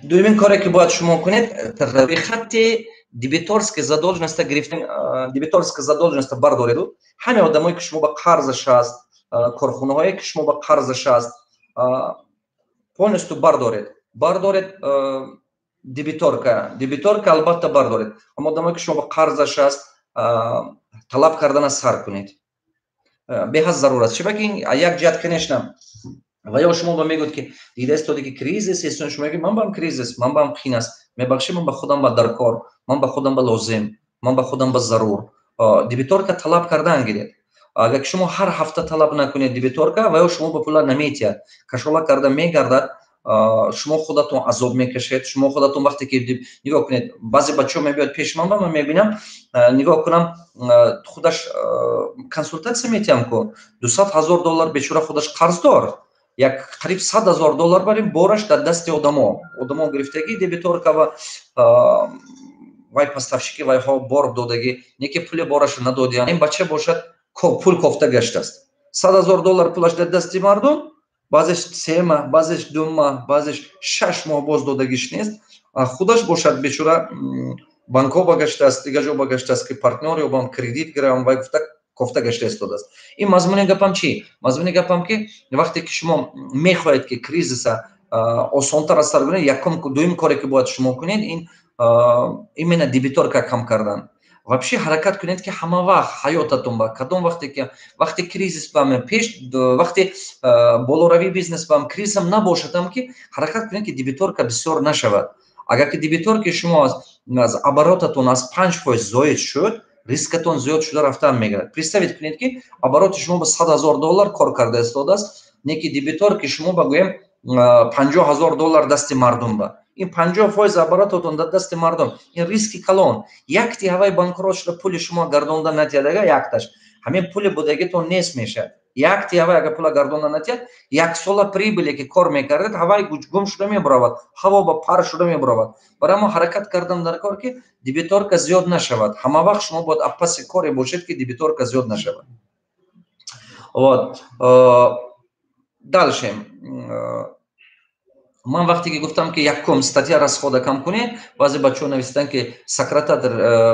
Дуюмин коре ки бояд шумо кунед, рои хатти дебиторская задолженность гирифтани, дебиторская задолженность бардореду. Ҳаме одамое ки шумо ба қарзаш аст, корхонаҳое ки шумо ба қарзаш аст, полностью бардоред дебиторка албатта бардоред. Аммо одамое ки шумо ба қарзаш аст, талаб кардана сар кунед. Беҳад зарур аст. Чиба ки як ҷиҳат конечно ва ё шумо ба мегӯед ки дида истоди ки кризис ест, шумо мегӯед ман бам кризис, ман бам қин аст, мебахшӣ ман ба худам ба даркор, ман ба худам ба лозим, ман ба худам ба зарур. Дебиторка талаб кардан гиред. Агар шумо ҳар ҳафта талаб накунед дебиторка ва ё шумо ба пула наметиҳад, кашола карда мегардад, шумо худатон азоб мекашед, шумо худатон вақте ки нигоҳ кунед, баъзе бачаҳо мебиёд пеши ман мебинам, нигоҳ кунам худаш консултатсия метиҳам ку $200,000 бечора худаш қарздор, як қариб $100,000 барем бораш дар дасти одамо гирифтагӣ дебиторка ва вай поставщики вайҳо бор додагӣ, не ки пули бораша надодиям. Ин бача бошад пул кофта гашт-аст. $100,000 пулаш дар дасти мардум, баъзеш 3 маҳ, баъзеш 2 маҳ, баъзеш 6 моҳ боз додагиш нест. Худаш бошад бечора банкҳо ба гаштааст, дигар ҷо ба гаштааст ки партнёр ёбам, кредит гирам, вай гуфта кофта гашта истодааст. Ин мазмуни гапам чӣ? Мазмуни гапам ки вақте ки шумо мехоҳед ки кризиса осонтар аз сар гиред, дуюм коре ки бояд шумо кунед, ин именно дебиторка кам кардан. Вообще ҳаракат кунед ки ҳама вақт ҳаётатон ба кадом вақте кризис бам пеш, вақте болоравии бизнес бам кризисам набошадам ки ҳаракат кунед ки дебиторка бисёр нашавад. Агар ки дебиторки шумо аз оборотатон аз 5% зоид шуд, рискатон зиёд шуда рафтан мегирад. Представед кунед ки обороти шумо ба $100,000 кор карда истодааст, не ки дебиторки шумо ба гӯем $50,000 дасти мардум ба. Ин 50% оборототон дар дасти мардум. Ин риски калон. Якти ҳавай банкрот шуда пули шумо гардонда натиҳад, якташ ҳамин пули будагитон нест мешавад. Якти ҳавай агар пула гардонда натиҳад, як сола прибиле ки кор мекардед, ҳавай гум шуда мебаравад, ҳаво ба пар шуда мебаравад. Барои мо ҳаракат кардан дар кор ки дебиторка зиёд нашавад. Ҳама вақт шумо бояд апаси коре бошед ки дебиторка зиёд нашавад. Вот. Дальше. Ман вақте ки гуфтам ки якум статья расхода кам кунед, баъзе бачаҳо нависидан ки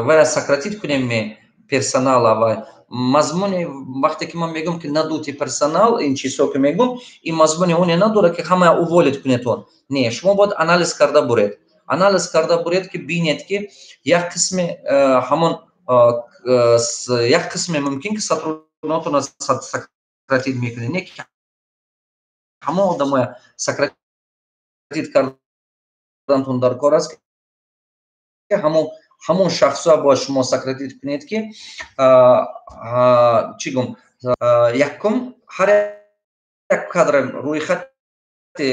вай сократит кунем персонала ва мазмуни вақте ки ман мегӯям ки надути персонал, ин чизҳо ки мегӯям, ин мазмуни оне надорад ки ҳама уволид кунедтон. Не, шумо бояд анализ карда буред. Анализ карда буред ки бинед ки як қисми ҳамон як қисми мумкин ки сотрудникотон сократит мекунед, не ки ҳама одамоя сократит кардантон дар кор аст ки ҳамон шахсоя бояд шумо сократит кунед ки чӣ гум якум ҳар як кадра рӯйхати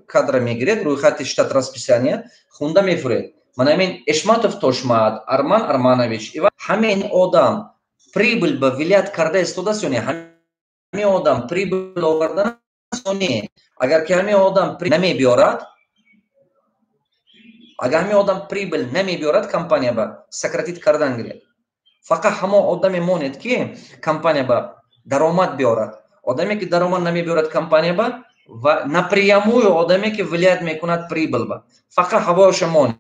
кадра мегиред, рӯйхати штат расписания хунда мефуред. Манамин Эшматов Тошмат, Арман Арманович, ҳамин одам прибыл ба вилоят карда истодааст ё не? Ҳамин одам прибыл овардан аст ё не? Агар ки ҳамин одам намебиёрад, агар ҳамин одам прибыл намебиёрад, компания ба сократит кардан гиред. Фақат ҳамон одаме монед ки компания ба даромад биёрад. Одаме ки даромад намебиёрад компания ба ва напрямую одаме ки вилоят мекунад прибыл ба. Фақат ҳавояша монед.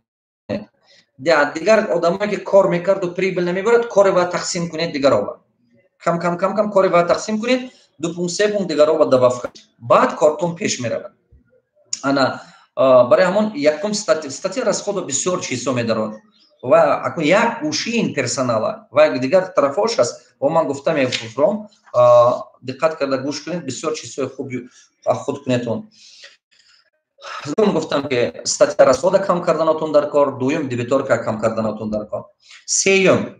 Дигар одамое ки кор мекарду прибыл намебиёрад, кори ва тақсим кунед дигаро. Кам кори ва тақсим кунед, 2 пункт 3 пункт дигаро даваф. Баъд кортон пеш меравад. Ана барои ҳамон якум статья расходо бисёр чизҳо медарад. Ва як гӯшии персонала ва дигар тарафош аст. Ва ман гуфта мефуром, диққат карда гӯш кунед, бисёр чизҳои хуби худ кунедтон. Дуюм гуфтам ки статья расхода кам карданатон дар кор, дуюм дебиторка кам карданатон дар кор. Сеюм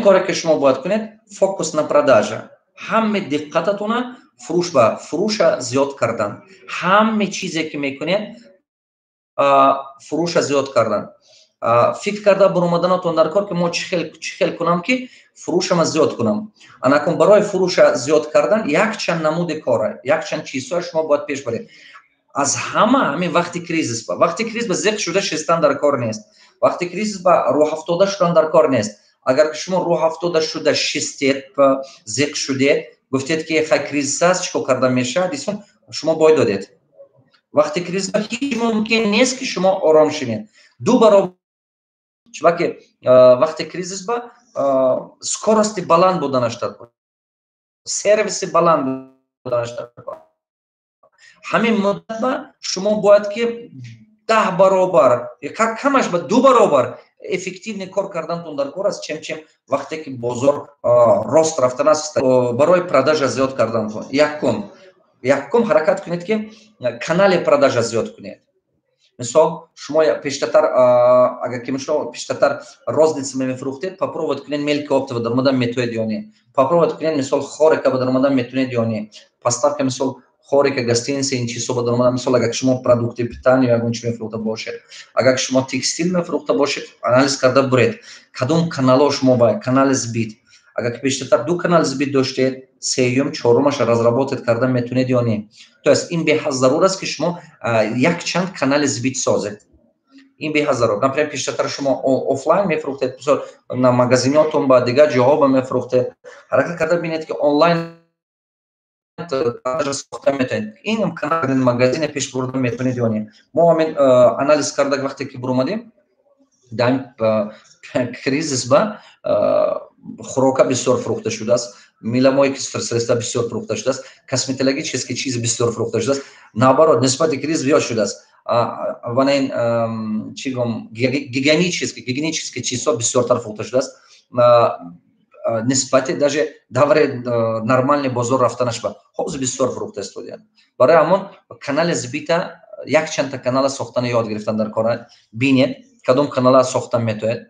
коре ки шумо бояд кунед, фокус на продажа. ҳаме диққататона фурӯша зиёд кардан. ҳаме чизе ки мекунед фурӯша зиёд кардан. Фикр карда буромаданатон дар кор ки мо чӣ хел кунам ки фурӯшама зиёд кунам. Анакун барои фурӯша зиёд кардан якчанд намуди кора, якчанд чизҳои шумо бояд пеш баред. Аз ҳама ҳамин вақти кризис ба зиқ шуда шистан дар кор нест. Вақти кризис ба рӯҳафтода шудан дар кор нест. Агар ки шумо рӯҳафтода шуда шистед, зиқ шудед, гуфтед ки хай кризис аст, чӣ кор карда мешавад, шумо бой додед. вақти кризис هیچ ممکن نیست که شما آرام شوید. دو برابر چون وقتی کریزیس با скорости баланд буданаш таркун, сервиси баланд буданаш таркун. ҳамин муддат ба шумо бояд ки 10 баробар камаш ба 2 баробар эффективни кор кардантон дар кор аст, чем вақте ки бозор рост рафтан аст. барои продажа зиёд кардантон якум ҳаракат кунед ки канали продажа зиёд кунед. Мисол, шумо пештатар агар ки шумо пештатар розница мефурӯхтед, попробуйте кунед мелки оптова дар омадан метавонед ё не. Попробуйте кунед мисол хорика дар омадан метавонед ё не. Поставка мисол хорика гостиница ин чизо дар омадан мисол агар шумо продукти питания ягон чӣ мефурӯхта бошед, агар шумо текстил мефурӯхта бошед, анализ карда буред кадом канало шумо ба канали сбит. Агар ки пештатар 2 канал сбит доштед, сеюм чорумаш разработат карда метавонед ё не. То есть ин беҳад зарур аст ки шумо якчанд канали сбит созед. ин беҳад зарур. Например, пештатар шумо офлайн мефурӯхтед, мисол на магазинотон ба дигар ҷоҳо ба мефурӯхтед, ҳаракат карда бинед ки онлайн сохта метавонед. Ин канал магазин пеш бурда метавонед ё не. мо ҳамин анализ карда вақте ки буромадем дар кризис ба хӯрока бисёр фурӯхта шудааст, миламои кислота бисёр фурӯхта шудааст, косметологические чизи бисёр фурӯхта шудааст. Наоборот, нисбати кризис зиёд шудааст. Ванен чӣ гум гигиенические чизҳо бисёртар фурӯхта шудааст. нисбати даже даври нормальни бозор рафтанаш ба ҳозир бисёр фурӯхта истодаанд. Барои ҳамон канали сбита якчанда канала сохтани ёд гирифтан дар кор бинед кадом канала сохтан метавонед.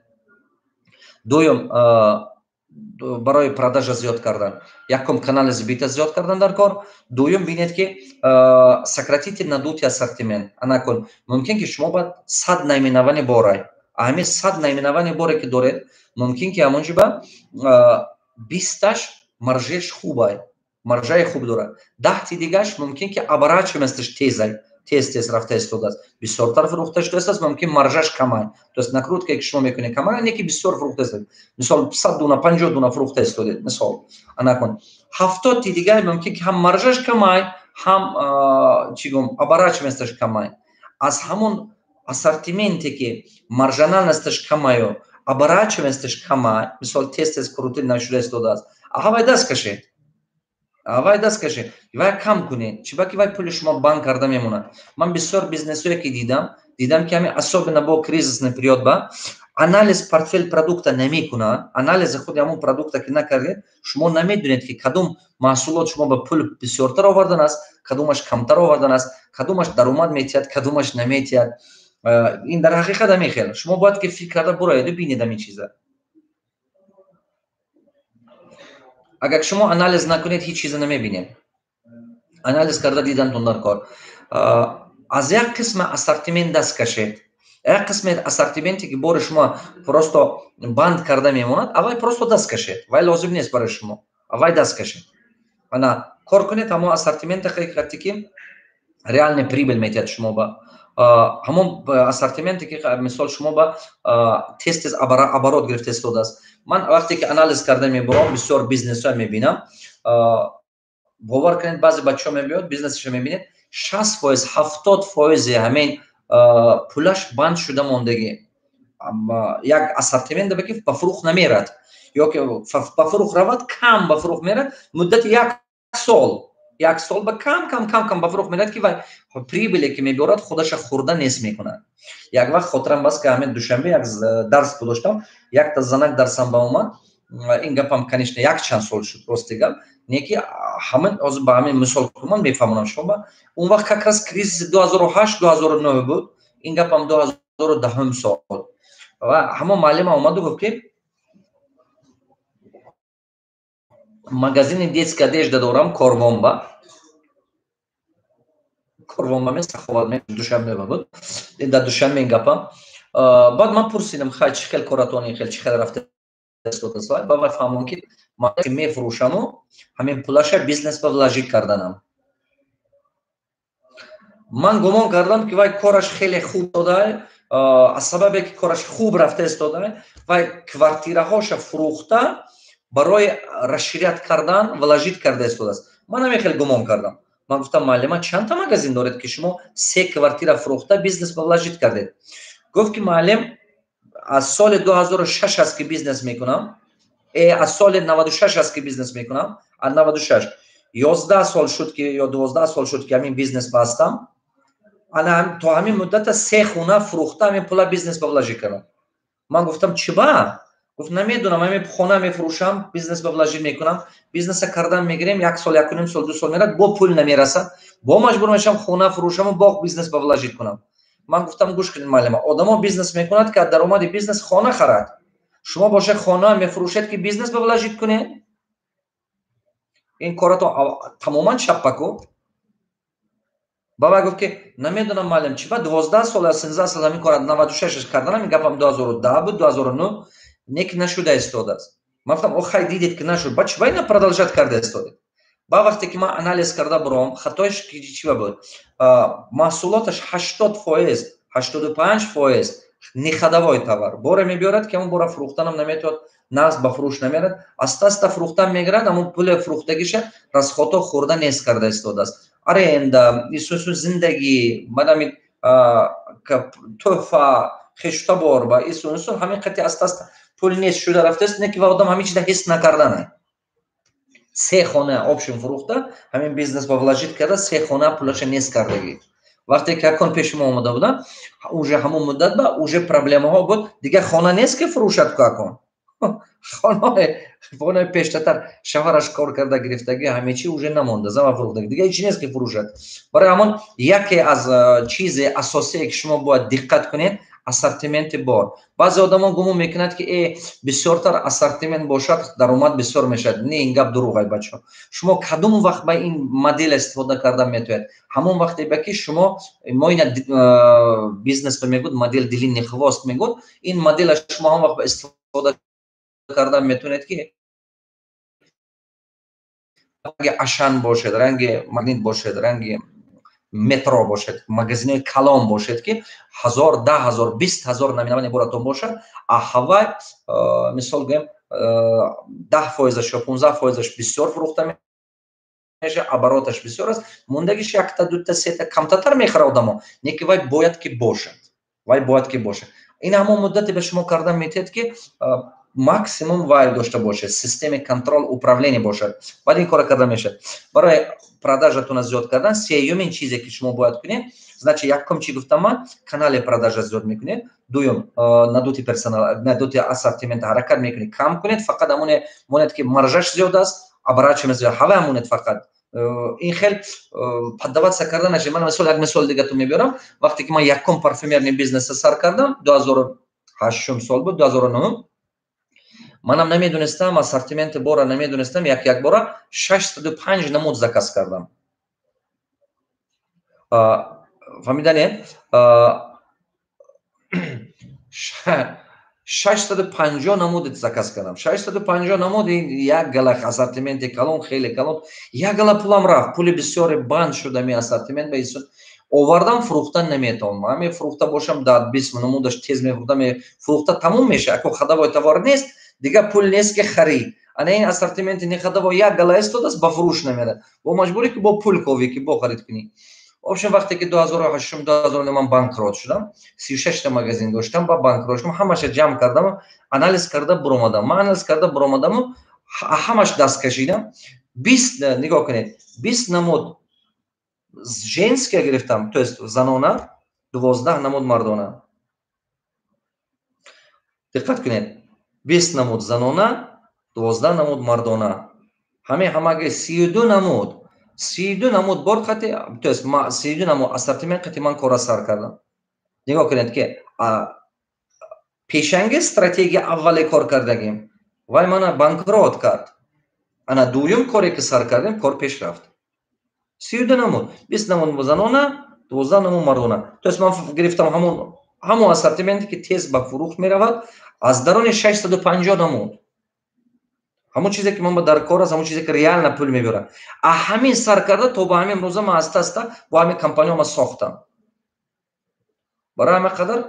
дуюм барои продажа зиёд кардан якум канали сбита зиёд кардан дар кор. дуюм бинед ки сократите надути ассортимент. Анакун мумкин ки шумо ба 100 наименовани борай, ҳамин 100 наименовани боре ки доред мумкин ки ҳамонҷо ба 20таш маржааш хубай, маржаи хуб дорад, 10ти дигаш мумкин ки оборачиваемосташ тез рафта истодааст, бисёртар фурӯхта шудааст, мумкин маржааш камай. То есть накруткае ки шумо мекунед камай, не ки бисёр фурӯхта истод. Мисол 100 дуна 50 дуна фурӯхта истодед, мисол анакун 70ти дигар мумкин ки ҳам маржааш камай, ҳам чӣ гум оборачиваемосташ камай. аз ҳамон ассортименте ки маржаналносташ камаю, оборачиваемосташ камай, мисол тез крутид нашуда истодааст, авай даст кашед. Авай даст кашед, вай кам кунед, чӣ ба ки вай пули шумо банк карда мемонад. Ман бисёр бизнесое ки дидам ки ҳамин особенно бо кризисный период ба анализ портфель продукта намекунад. Анализи худи ҳамон продукта ки накардед, шумо намедонед ки кадом маҳсулот шумо ба пул бисёртар овардан аст, кадомаш камтар овардан аст, кадомаш даромад метиҳад, кадомаш наметиҳад. ин дар ҳақиқат ҳамин хел. Шумо бояд ки фикр карда буроед бинед ҳамин чиза. агар шумо анализ накунед, ҳеҷ чиза намебинед. анализ карда дидантон дар кор. аз як қисми ассортимент даст кашед. як қисми ассортименте ки бори шумо просто банд карда мемонад, авай просто даст кашед. вай лозим нест барои шумо. авай даст кашед. ана кор кунед ҳамон ассортименте ҳақиқате ки реальный прибыль метиҳад шумо ба ҳамон ассортименте ки мисол шумо ба тез оборот гирифта истодааст. ман вақте ки анализ карда мебурам, бисёр бизнесҳоя мебинам, бовар кунед баъзе бачаҳо мебиёд бизнесаша мебинед 60%, 70% ҳамин пулаш банд шуда мондагӣ. як ассортимент даба ки ба фурӯх намерад, ё ки ба фурӯх равад, кам ба фурӯх мерад, муддати як сол ба кам ба фурӯх мерад ки вай прибиле ки меборад худаша хӯрда нест мекунад. як вақт хотирам баст ки ҳамин душанбе як дарс гузоштам, якта занак дарсам ба омад. ин гапам конечно якчанд сол шуд, рости гап не ки ҳамин ҳозир ба ҳамин мисол ман мефаҳмонам шумо ба он вақт как раз кризиси 2008-2009 буд. ин гапам 2010 сол. ва ҳамон муаллима омаду гуфт ки магазини детская одежда дорам, Корвонба мест, Саховат мест, Душанбе буд. Дар Душанбе ин гапам. баъд ман пурсидам, хай чӣ хел коратони хел чӣ хел рафта истодааст. ба вай фаҳмон ки ман ки мефурӯшаму ҳамин пулаша бизнес ба вложить карданам. ман гумон кардам ки вай кораш хеле хуб додай, аз сабабе ки кораш хуб рафта истодай, вай квартираҳоша фурӯхта барои расширят кардан вложить карда истодааст. ман ҳамин хел гумон кардам. من گفتم معلم چند تا مغازین دارید که شما 3 کوارتیر فروخته بیزنس بولاشید کردید؟ گفت که معلم از سال 2006 است که بیزنس میکنم، از سال 96 است که بیزنس میکنم، از 96 11 سال شد که یا 12 سال شد که همین بیزنس بستم. انا تو همین مدت 3 خونه فروختم، همین پولا بیزنس بولاشی کردم. من گفتم چی با؟ گفت نمیدونم، همین خونه میفروشم، بیزنس بولاشی میکنم، بیزنس کردن میگیریم 1 سال 1.5 سال 2 سال میرد، با پول نمیرسه، با مجبور میشم خونه فروشم و با بیزنس بولاشی کنم. من گفتم گوش کنید معلم، آدما بیزنس میکنند که درآمد بیزنس خانه خرد. شما باشه خانه میفروشید که بیزنس بولاشی کنه؟ این کاراتو تماما چپا کو. بابا گفت که نمیدونم معلم چی با 12 سال 13 سال همین کار 96 کردن، همین گپم 2010 بود 2009 نیک نشده استاد است. من گفتم آخه دیدید که نشد، با چی با اینا продолжать کرده استاد. با وقتی که ما آنالیز کرده برام خطاش چی بود، محصولاتش 80% 85% نخدمای تовар باره میبرد که اون باره فروختن هم نمیتونه، ناز به فروش نمیرد، asta فروختن میگرد، اما پول فروختگیش راسخوتو خورده نیست کرده استاد است. аренда, исусу зиндагӣ, мадами тӯҳфа, хештаборба, исусу ҳамин қати аст пул нест шуда рафтааст, не ки ва одам ҳамин чиза ҳис накардана. 3 хона опшн фурӯхта, ҳамин бизнес ба вложит карда, 3 хона пулаша нест кардагӣ. вақте ки якон пеши мо омада буда, уже ҳамон муддат ба уже проблемаҳо буд, дигар хона нест ки фурӯшад якон. خانه پیشتر شوهرش کار کرده گرفتگی همه چی уже نمونده، زمان فروختگی دیگه هیچ نیست که فروشد. برای همون یکی از چیز اساسی که شما باید دقت کنید اسورتیمنت بار. بعضی آدما گمان میکنند که بسیارتر اسورتیمنت باشد درآمد بسیار میشد. نه، این گپ دروغه بچه‌ها. شما کدوم وقت با این مدل استفاده کردن میتونید؟ همون وقتی که شما ما این بیزنس میگوید مدل دلی نخواست میگوید، این مدل شما هم وقت استفاده کردن میتونید که رنگ اشن باشد، رنگ مگنیت باشد، رنگ مترو باشد، مغازین کلام باشد که 1000 10000 20000 نمینه عبارتون باشد. هوا مثال گیم 10% یا 15% بسیار فروخته میشه، оборотش بسیار است، موندگیش 1 تا 2 تا 3 تا کمتر میخره آدمو. نه که وای باید که باشد، وای باید که باشه. این همون مدتی به شما کردن میتید که максимум вайл дошта бошед, системи контрол управление бошад, баъд ин кора карда мешад. барои продажатуна зиёд кардан сеюмин чизе ки шумо бояд кунед, значи якум чӣ гуфтам ман, канали продажа зиёд мекунед, дуюм надути персонал, надути ассортимент ҳаракат мекунед, кам кунед, фақат амоне монед ки маржаш зиёд аст, оборотш зиёд, ҳава амонед фақат. ин хел поддаваться карда наше. Ман мисол як мисол дигатон мебиёрам. вақте ки ман якум парфюмерни бизнеса сар кардам 2008 сол буд, 2009 منم نمیدونستم اسورتیمنت بورا نمیدونستم، یک بورا 605 نمود заказ کردم. فهمیدین؟ 650 نمود заказ کردم. 650 نمود یک گله اسورتیمنت کلان، خیلی کلان، یک گله پولم رفت، پول بسیار بند شده می اسورتیمنت به ایشون آوردم، فروختن نمیتونم. همین فروخته باشم 10-20 نمودش تیز میفروختم، فروخته تموم میشه، اگه خدای توار نیست دیگه پول نیست که خرید. انا این اسورتیمنت نخدا با یک گله استاد است، با فروش نمیره، با مجبوری که با پول کوی که با خرید کنی. اوبشن وقتی که 2008 2009 من بانکروت شدم، 36 تا مغازین داشتم، با بانکروت شدم، همش جمع کردم، آنالیز کرده برآمدم. من آنالیز کرده برآمدم، همش دست کشیدم. 20 نگاه کنید، 20 نمود женские گرفتم، то есть زنانه، 12 نمود مردانه. دقت کنید، 20 نمود زنانه، 12 نمود مردانه. همه 32 نمود، 32 نمود بار خطی، то есть ما 32 نمود اسورتیمنت خطی من کارا سر کردم. نگاه کنید که پیشنگ استراتژی اولی کار کردگیم وای من بانکروت کرد. انا دویم کاری که سر کردیم کار پیش رفت. 32 نمود، 20 نمود زنانه، 12 نمود مردانه. то есть من گرفتم همون اسورتیمنتی که تیز به فروخت میرود از درون 650 نمود. همون چیزی که من با در کار است، همون چیزی که ریال پول میبره. همین سر کرده تا با همین روزا ما است با همین کمپانی ما ساختم. برای همین قدر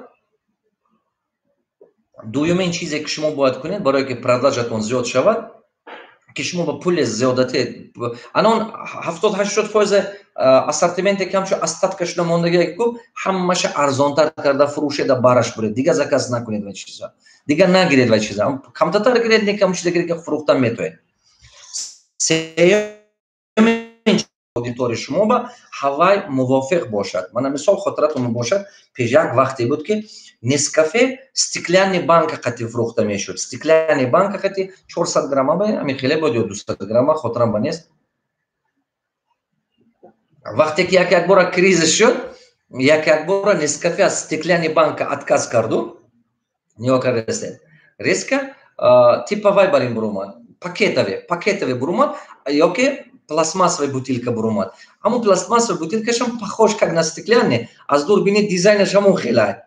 دویمین چیزی که شما باید کنید برای که продажатون زیاد شود، که شما با پول زیادتی الان 70-80% اسورتیمنتی که همچون استاد کشیده موندگی کو همش ارزانتر کرده فروشیده بارش برید دیگه زکاس نکنید و چیزا دیگه نگیرید و چیزا کمتر گیرید نیکم چیزی که فروختن میتونه اودیتور شما با هوای موافق باشد. من مثال خاطراتم باشد پیش یک وقتی بود که نسکافه استکلان بانک قطعی فروخته میشد. استکلان بانک قطعی 400 گرم به همین خیلی بود یا 200 گرم خاطرم بنیست. وقتی که یک بار کریز شد یک بار نسکافه از استکلان بانک اتکاز کردو نیو کرده ریسک типовой барин буромад пакетове буромад ёки пластмассовая бутылка буромад ҳамун пластмассовая бутылкашам похож как на стеклянне аз дур бинед дизайнаш ҳамун хелай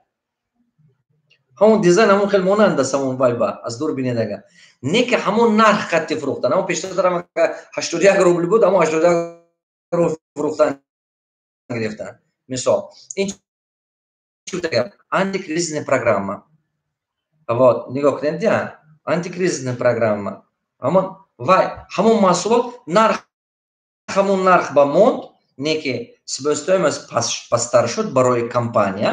ҳамун дизайн ҳамун хел монанд аст ҳамун вайба аз дур бинед ага не ки ҳамун нарх қатти фурӯхтан ҳамун пештарам 81 рубл буд ҳамун 81 рубл фурӯхтан гирифтан мисол ин антикризисная программа вот нигоҳ кунед антикризисная программа ҳамон маҳсулот ҳамон нарх ба монд не ки себестоимост пасттар шуд барои компания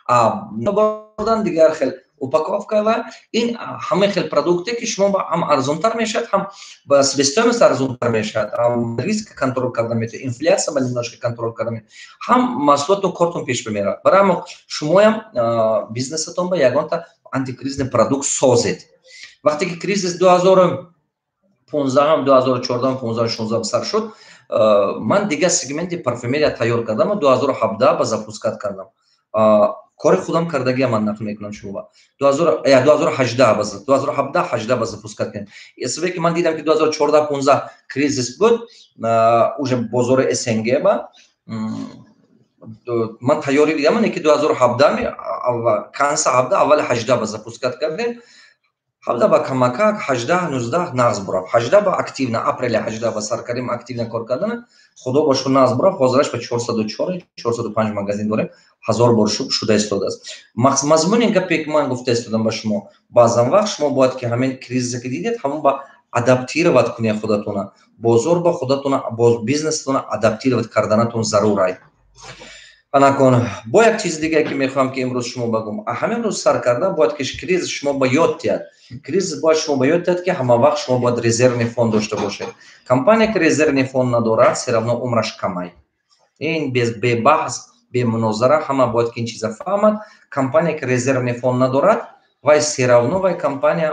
бурдан дигар хел упаковка ва ин ҳама хел продукте ки шумо ҳам арзонтар мешавад ҳам ба себестоимост арзонтар мешавад ҳам риск контрол карда метавонед инфляция ба немножко контрол карда метавонед ҳам маҳсулоту кортон пеш бимерад барои ҳамон шумоям бизнесатон ба ягонта антикризисный продукт созед вақте ки кризис 2015 2014 15 16 сар шуд ман дига сегменти парфюмерия тайёр кардам 2017 ба запускат кардам кори худам кардагия ман нақл мекунам шумо 2018 ба запускат кардам есабе ки ман дидам ки 2014 15 кризис буд уже бозори СНГ ба ман тайёрӣ дидам ки 2017 канса 17 аввали 18 ба запускат кардем 17 ба камакак 18 19 нағз бурав 18 ба активна апрели 18 ба сар кардем активна кор кардана худо бошку нағз бурав ҳозираш ба 404 405 магазин дорем 1000 бор шуда истодааст мазмуни гапе ки ман гуфта истодам ба шумо баъзан вақт шумо бояд ки ҳамин кризисе ки дидед ҳамон ба адаптировать кунед худатона бозор ба худатона бизнесатона адаптировать карданатон зарур анакон бо як чизи дигаре ки мехоҳам ки имрӯз шумо багум ҳамин рӯз сар карда бояд ки кризис шумо ба ёд диҳад кризис бояд шумо ба ёд диҳад ки ҳама вақт шумо бояд резервный фонд дошта бошед компания ки резервный фонд надорад все равно умраш камай ин бебаҳс бемунозара ҳама бояд ки ин чиза фаҳмад компания ки резервный фонд надорад вай все равно вай компания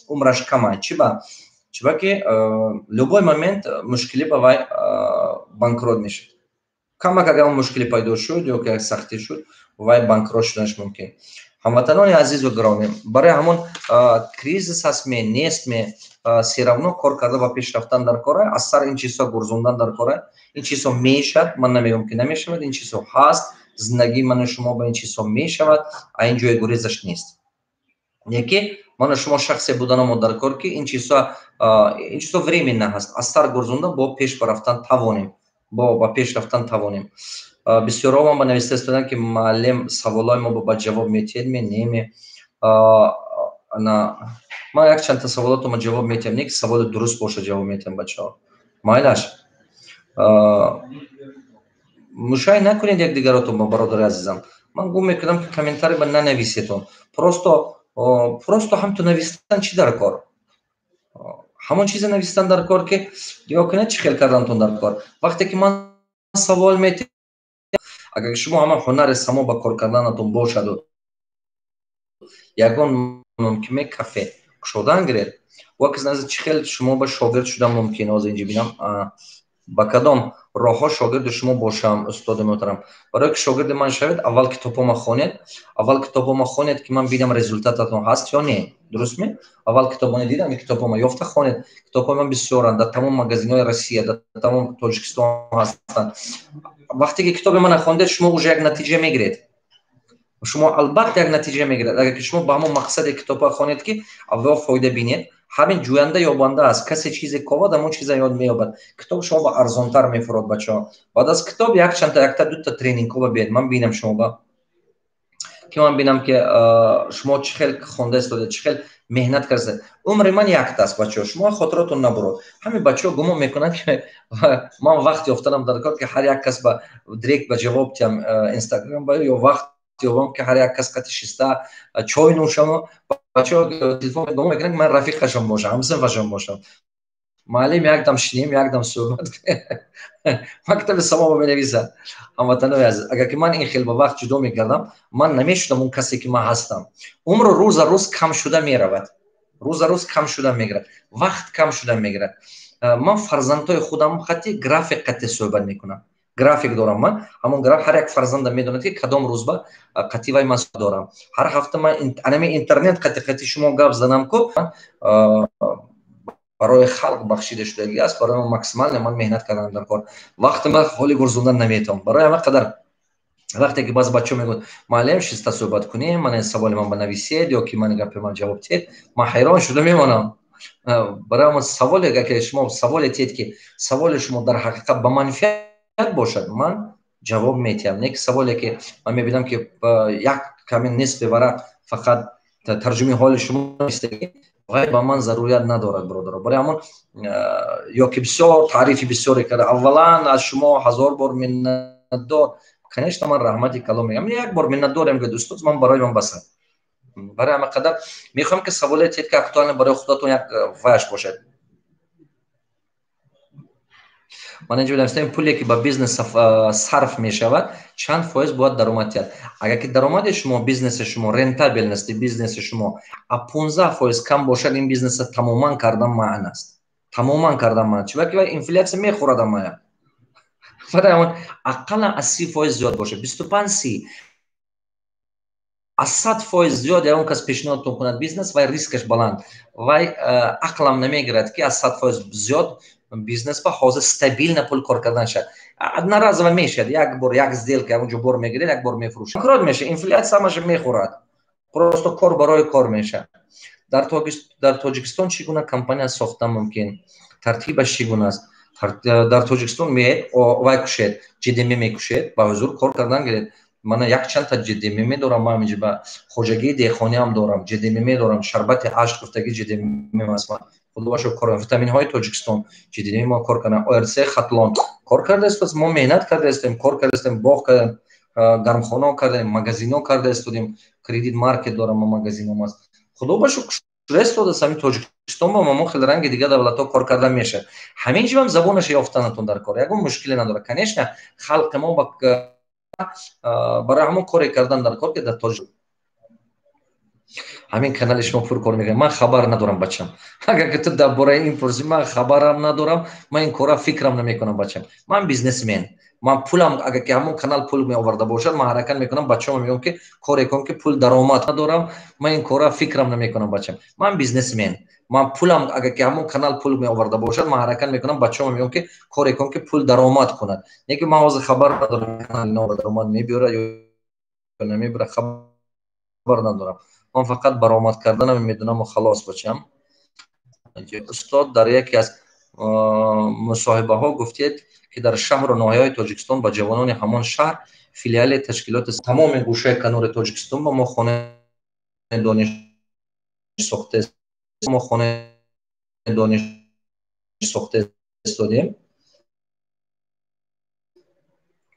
умраш камай чиба ки любой момент мушкилӣ ба вай банкрот мешавад камак агар мушкилӣ пайдо шуд ё ки сахтӣ шуд вай банкрот шуданаш мумкин ҳамватанони азизу гиромӣ барои ҳамон кризис ҳастме нестме все равно кор карда ба пеш рафтан дар кора аз сар ин чизҳо гурзондан дар кора ин чизҳо мешавад ман намегӯям ки намешавад ин чизҳо ҳаст зиндагии ману шумо ба ин чизҳо мешавад а ин ҷои гурезаш нест неки ману шумо шахсе буданамо дар кор ки ин чизҳо временна ҳаст аз сар гурзондан бо пеш ба рафтан тавонем ба пеш рафтан тавонем бисёро ман ба нависта истодан ки муаллим саволои мо ба ҷавоб метиҳедме неме ман як чандта саволотро ҷавоб метиҳам не ки саволи дуруст боша ҷавоб метиҳам бачаҳо майлаш мушоҳид накунед якдигаротон ба бародари азизам ман гум мекунам ки комментарий ба нанависетон просто ҳамтон навистан чи дар кор ҳамон чизе навистан дар кор ки ё кунед чӣ хел кардантон дар кор вақте ки ман савол метиҳам агар шумо ҳама ҳунари само ба кор карданатон бошаду ягон мумкиме кафе кушодан гиред вакс назар чӣ хел шумо ба шогирд шудан мумкин ҳозир инҷа бинам ба кадом роҳҳо шогирди шумо бошам устоди муҳтарам барое ки шогирди ман шавед аввал китобҳома хонед ки ман бинам результататон ҳаст ё не дурустме аввал китобҳони дидам ин китобҳома ёфта хонед китобҳои ман бисёранд дар тамом магазинҳои россия дар тамом тоҷикистон ҳастанд вақте ки китоби мана хондед шумо уже як натиҷа мегиред шумо албатта як натиҷа мегирад агар ки шумо ба ҳамон мақсади китобҳо хонед ки аввал фоида бинед ҳамин ҷӯянда ёбанда аст касе чизе ковад ҳамон чиза ёд меёбад китоб шумо ба арзонтар мефурод бачаҳо баъд аз китоб якчандта якта дутта тренингҳо биед ман бинам шумо ба که من بینم که شما چه خیلی خونده استوده، چه خیلی مهنت کرده. عمر من یک دست بچه شما خاطراتون نبرد. همین بچه ها گمان میکنن که من وقتی افتادم در کار که هر یک کس با دریک به جواب تیم اینستاگرام با یا وقت یوم که هر یک کس کتی شسته چای نوشم بچه ها تلفن گمان میکنن که من رفیقشم باشم، همسنفشم باشم. معلم یک دم شنیم یک دم صحبت مکتب سما بنویسه. هموطنان عزیز، اگر که من این خیلی با وقت جدا میکردم من نمیشدم اون کسی که من هستم. عمر روز روز کم شده میرود، روز روز کم شده میگیرد، وقت کم شده میگیرد. من فرزندای خودم خطی گرافیک قطعی صحبت میکنم، گرافیک دارم. من همون گراف هر یک فرزند میدونه که کدام روز با قطعی وای من دارم. هر هفته من اینترنت قطعی شما گپ زدم که برای خلق بخشیده شدگی است. برای من ماکسیمال من مهنت کردم در کار. وقت من خالی گرزوندن نمیتونم. برای همه قدر وقتی که باز بچه میگن معلم شسته صحبت کنیم، من این سوال من بنویسید یا که من گپ من جواب تید، من حیران شده میمانم. برای من سوالی که شما سوالی تید که سوال شما در حقیقت به منفعت باشد من جواب میتیم. نه سوالی که من میبینم که یک کمی نصف ورق فقط ترجمه حال شما است غیر با من ضرورت ندارد برادر. برای همون یا که بسیار تعریفی بسیاری کرده. اولا از شما 1000 بار منت دار. کنیشتم من رحمتی کلام میگم یک بار منت دارم که دوستان من برای من بسد. برای همه قدر میخوام که سوالات که اکتوال برای خودتون یک فاش باشد. من اینجا میگم پولی که با بیزنس صرف میشود چند فایز باید درآمد دهد. اگر که درآمد شما بیزنس شما رنتابل است، بیزنس شما 15% کم باشد، این بیزنس تماما کردن معنی است. تماما کردن معنی چه که اینفلیاسیون میخورد ما. برای اون اقل از 30% زیاد باشه، 25 30 از 100% زیاد اون کس پیشنهاد کند بیزنس و ریسکش بلند و عقلم نمیگیرد که از 100% زیاد بیزنس با حوزه استابیل نپول کار کردن شد. ناراضی میشد. یک بار یک زدیل که اونجا بار میگیره یک بار میفروشه. کار میشه اینفلیاسیون همش میخورد. پروسته کار برای کار میشه. در تاجیکستان چگونه کمپانی ساختن ممکن؟ ترتیبش چگونه است؟ در تاجیکستان میاد و کشید جدی میکشید با حضور کار کردن گرید. من یک چند تا جدی میدارم. من اینجا با خوجگی دیخانی هم دارم، جدی میدارم، شربت عشق گفتگی جدی میمسم. خدا باشه کار ویتامین های تاجیکستان جدی ما کار کنه. ORC خطلان کار کرده است. ما مهنت کرده استیم، کار کرده استیم، باغ کردیم، گرمخانه کردیم، مغازینو کرده استیم، کردیت مارکت دارم، ما مغازینم است. خدا باشه رست داده سمی تاجیکستان با ما خیلی رنگ دیگه دولت‌ها کار کردن میشه. همین جوام زبانش یافتنتون در کار یکم مشکلی نداره. کنیش نه خلق ما با برای همون کاری کردن در کار که در تاجیک همین کانال شما پر کار میگه. من خبر ندارم بچم. اگر که تو درباره این پرسی من خبرم ندارم، من این کارا فکرم نمیکنم بچم. من بیزنسمن. من پولم اگر که همون کانال پول می آورده باشد من حرکت میکنم. بچه‌ها میگم که کاری کن که پول درآمد ندارم، من این کارا فکرم نمیکنم بچم. من بیزنسمن. من پولم اگر که همون کانال پول می آورده باشد من حرکت میکنم. بچه‌ها میگم که کاری کن که پول درآمد کند. نه که من از خبر ندارم کانال نو درآمد میبره یا نمیبره، خبر ندارم. من فقط برآمد کردنم میدونم و خلاص بچم. استاد در یکی از مصاحبه ها گفتید که در شهر و ناحیه‌های تاجیکستان با جوانان همان شهر فیلیال تشکیلات تمام گوشه کنار تاجیکستان با ما خانه دانش ساخته، ما خانه دانش ساخته استادیم.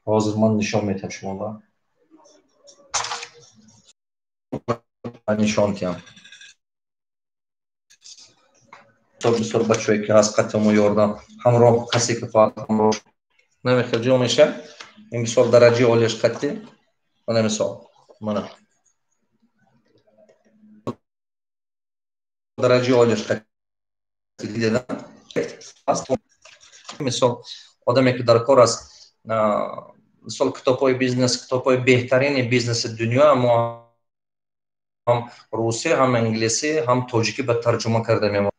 حاضر من نشان میدم شما با نشان تیم. بسیار بچه‌ای که هست قطع ما یاردم همراه کسی که فقط همراه نمیخواد جو میشه. این مثال درجه اولیش قطعی من مثال من درجه اولیش قطعی دیدم. مثال آدمی که در کار است، مثال کتاب‌های بیزنس، کتاب‌های بهترین بیزنس دنیا ما هم روسی هم انگلیسی هم تاجیکی به ترجمه کرده می‌آمد.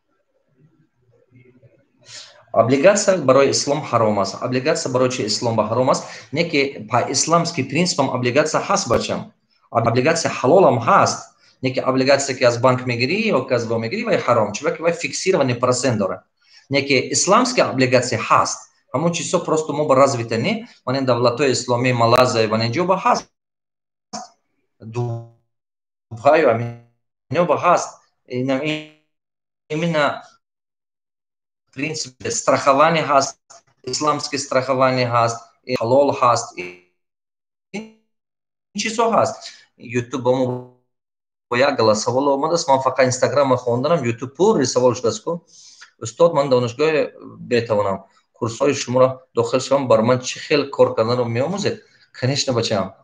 Облигация برای اسلام حرام است. Облигация برای چه اسلام به حرام است؟ نه که په اسلامسکی پرینسیپ هم Облигация هست بچم. Облигация حلال هم هست. نه که Облигация که از بانک میگیری یا که از با میگیری و حرام، چون که фиксированный процент داره. نه که اسلامسکی Облигация هست. همون چیزا просто ما با развитие не. من این دولت‌های اسلامی مالزی و اینجا با هست. Дубай, ино ҳаст. Именно в принципе страхование ҳаст, исламское страхование ҳаст, халол ҳаст, чизо ҳаст. YouTube бо як гала савол омадааст, ман фақат Instagram хонданам, YouTube пурри савол шудааст ку устод, ман донишгоҳе метавонам курсҳои шуморо дохил шавам, бар ман чӣ хел кор карданро меомӯзед? Конечно, бачаам.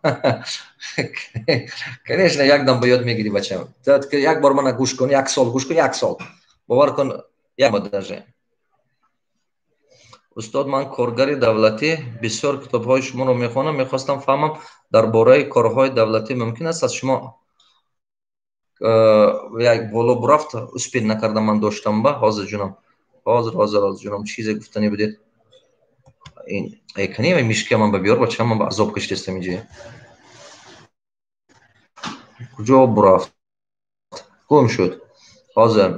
Конечно, як дам ба ёд мегирӣ, бачаам. Як бор мана гӯш кун, як сол гӯш кун, як сол. Бовар кун, як даже. устод, ман коргари давлатӣ бисёр китобҳои шуморо мехонам. Мехостам фаҳмам дар бораи корҳои давлатӣ мумкин аст аз шумо як боло бурафт успех накардам ман доштам ба ҳозир ҷунам. Ҳозир ҷунам чизе гуфтанӣ будед. ин канева мишка ман ба биёр бачаам, ман ба азоб кашидастам инҷоя. куҷо бурафт? гум шуд. Ҳозир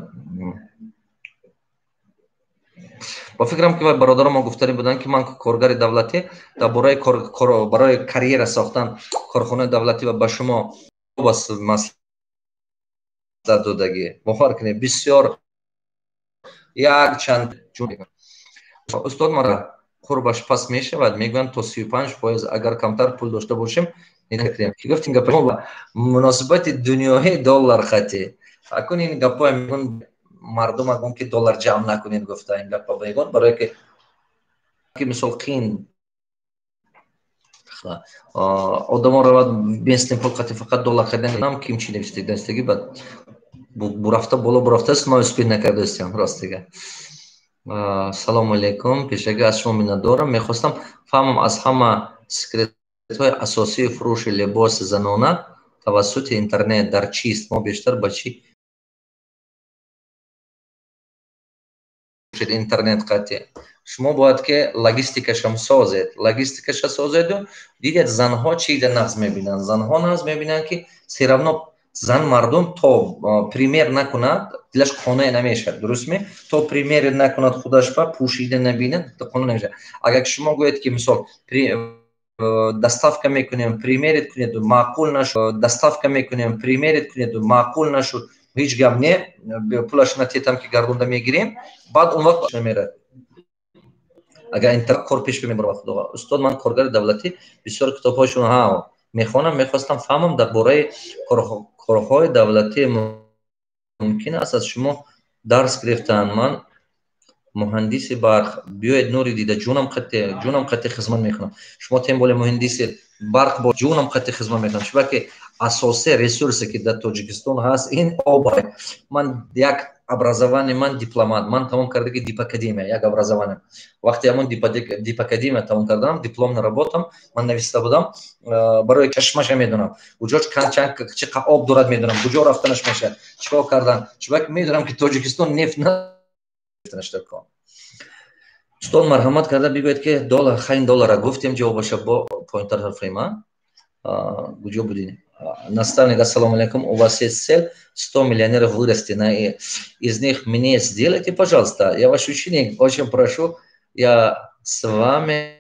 ба фикрам ки бародарам гуфтанӣ буданд ки ман коргари давлатӣ дар бораи барои карьера сохтан корхонаи давлатӣ ва ба шумо маслиҳат додагӣ бовар кунед бисёр як чанд устод мара қурбаш паст мешавад, мегӯянд то 35%, агар камтар пул дошта бошем ки гуфтин гапа муносибати дунёи доллар хати акун ин гапа мегӯн мардум агон ки доллар ҷамъ накунед гуфта ин гапа мегӯянд барое ки мисол қин одамон равад местен пул хати фақат доллар харидан нам кимчи навистагӣ ба бурафта боло бурафтааст, ман успех накардаастам ростига. салому алейкум, пешакӣ аз шумо миннатдорам. Мехостам фаҳмам аз ҳама секретҳои асосии фурӯши либоси занона тавассути интернет дар чист? Мо бештар ба чӣ интернет қати? Шумо бояд ки логистикашам созеду дидед занҳо чида нағз мебинанд. Занҳо нағз мебинанд ки се равно зан мардум то пример накунад, дилаш қонеъ намешавад, дурустме? То пример накунад худашба пӯшида набинад, қонеъ намешавад. Агар шумо гӯед ки мисол доставка мекунем, примерит кунеду маъқул нашуд, доставка мекунем, примерит кунеду маъқул нашуд, ҳеҷ гап не, пулашона тетам ки гардонда мегирем, баъд он вақт намерад. Агар интернет кор пеш мебарад худо. Устод, ман коргари давлатӣ бисёр китобҳоишон мехонам, мехостам фаҳмам дар бораи корҳои давлатӣ мумкин аст аз шумо дарс гирифтан. Ман муҳандиси барқ, биёед нури дида, ҷунам қати хизмат мекунам. Шумо тем более муҳандиси барқ бо ҷунам қати хизмат мекунам. Чунки асосии ресурсе ки дар Тоҷикистон ҳаст ин об. Ман як образование, ман дипломат, ман тамом кардаги дипакадемия, як образование. Вақте ҳамон дипакадемия тамом кардам, дипломна работам, ман нависта будам, барои чашмаша медонам, куҷо чӣ қадр об дорад медонам, куҷо рафтанаш мешавад, чикор кардан. Чунки медонам ки Тоҷикистон нефт нефтнаштакон. Устод марҳамат карда бигӯед ки доллар, хайн доллара гуфтем ҷавобаша бо поинтар ҳарфрема. Куҷо будин? Наставник, ассалому алейкум, у вас есть цель 100 миллионеров вырасти, из них мне сделайте, пожалуйста, я ваш ученик, очень прошу, я с вами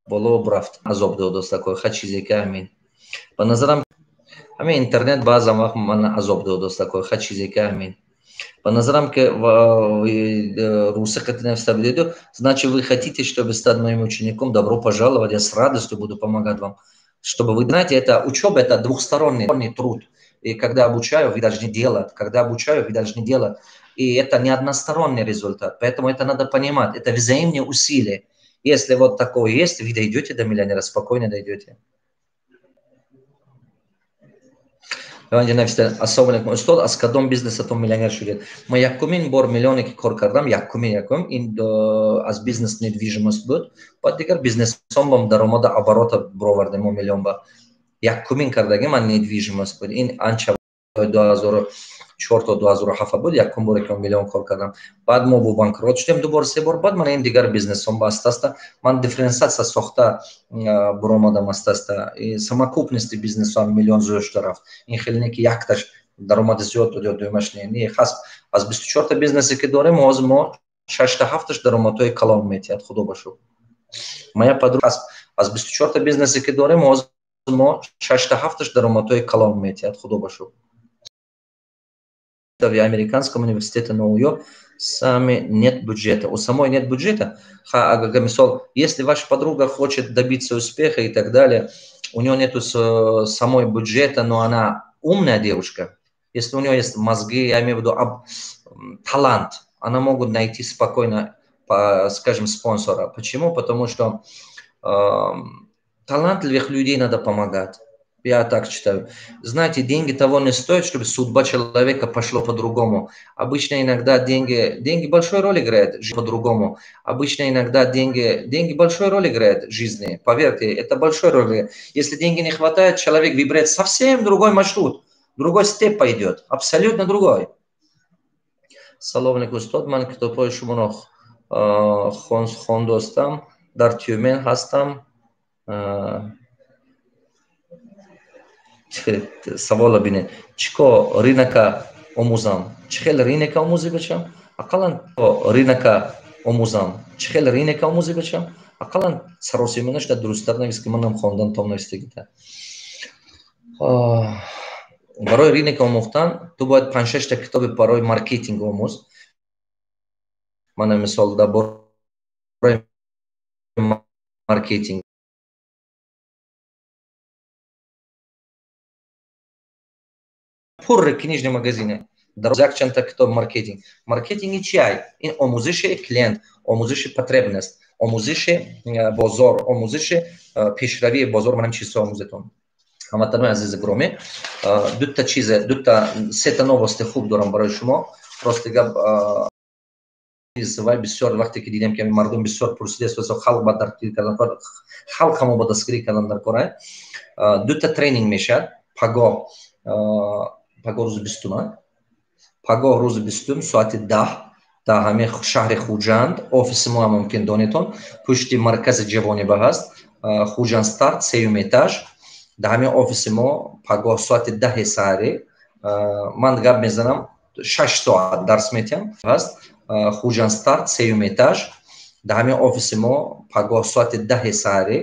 боло брафт азоб додост такой, ха чизе ки амин. Ба назарам ҳамин интернет баъзан вақт ман азоб додост такой, ха чизе ки амин. По назарам, ки русская нависта будеду, значит, вы хотите, чтобы стать моим учеником, добро пожаловать, я с радостью буду помогать вам. Чтобы вы знаете, это учеба, это двухсторонний труд. И когда обучаю, вы должны делать. И это не односторонний результат. Поэтому это надо понимать. Это взаимные усилия. Если вот такое есть, вы дойдете до миллионера, спокойно дойдете. Ассалому алейкум. Устод, аз кадом бизнесатон миллионер шудед? Ма якумин бор миллионе ки кор кардам, якумин ин аз бизнес недвижимост буд. Баъд дигар бизнесом даромада оборота бировардем, мо миллион ба якумин кардагим ман недвижимост буд. Ин анча 2004 то 2007 буд, якум бор ки миллион кор кардам. Баъд мо бо банкрот шудем, ду бор се бор, баъд ман ин дигар бизнесом ба аста-аста ман дифференсиация сохта буромадам аста-аста. И самокупности бизнесом миллион зӯшта рафт. Ин хеле не ки якташ даромади зиёд дод ёд дуюмаш не. Хас аз 24 бизнесе ки дорем, ҳозир мо 6 ҳафташ даромадҳои калон метиҳад. Худо ба шукр. Моя подруга аз 24 бизнесе ки дорем, ҳозир мо 6 ҳафташ даромадҳои калон метиҳад. Худо ба шукр. В Американском университете Нью-Йорк сами нет бюджета. У самой нет бюджета. Мисал, если ваша подруга хочет добиться успеха и так далее, у нее нету самой бюджета, но она умная девушка. Если у нее есть мозги, я имею в виду талант, она может найти спокойно, скажем, спонсора. Почему? Потому что талантливых людей надо помогать. Я так считаю. Знаете, деньги того не стоят, чтобы судьба человека пошла по-другому. Обычно иногда деньги большую роль играют по-другому. Обычно иногда деньги большую роль играют в жизни. Поверьте, это большой роль. Если деньги не хватает, человек выбирает совсем другой маршрут, другой степ пойдет, абсолютно другой. Саломник устодман, кто по шумонох хондостам, дар Тюмен хастам. Савола бинед, чико рынака омузам, чихел рынека омузи бачам, ақалан рынака омузам, чихел рынека омузи бачам, ақалан саросиманаш да дурусттар навис ки манам хондан том навистагита. Барои рынека омӯхтан ту бояд 5-6 та китоби барои маркетинг омӯз. Мана мисол да барои маркетинг пурра книжни магазине. Якчанта китоб маркетинг. Маркетинги чиай? Ин омӯзиши клиент, омӯзиши потребност, омӯзиши бозор, омӯзиши пешравии бозор. Манам чизо омӯзетон. Ҳамватанои азизи гиромӣ, дута сета новости хуб дорам барои шумо. Рости гап вай бисёр вақте ки дидем ки мардум бисёр пурсидаст васо халқ ба дастгирӣ кардан кор, халқамо ба дастгирӣ кардан дар кора. Дута тренинг мешавад. Пагоҳ рӯзи 20, пагоҳ рӯзи 20 соати 10 дар ҳамин шаҳри Хуҷанд. Офиси мо ҳам мумкин донетон пушти маркази ҷавонибаҳ ҳаст. Хуҷанд старт 3-ум этаж. Дар ҳамин офиси мо пагоҳ соати 10 саҳарӣ ман гап мезанам, 6 соат дарс метиҳам ҳаст. Хуҷанд старт 3-ум этаж. Дар ҳамин офиси мо пагоҳ соати 10 саҳарӣ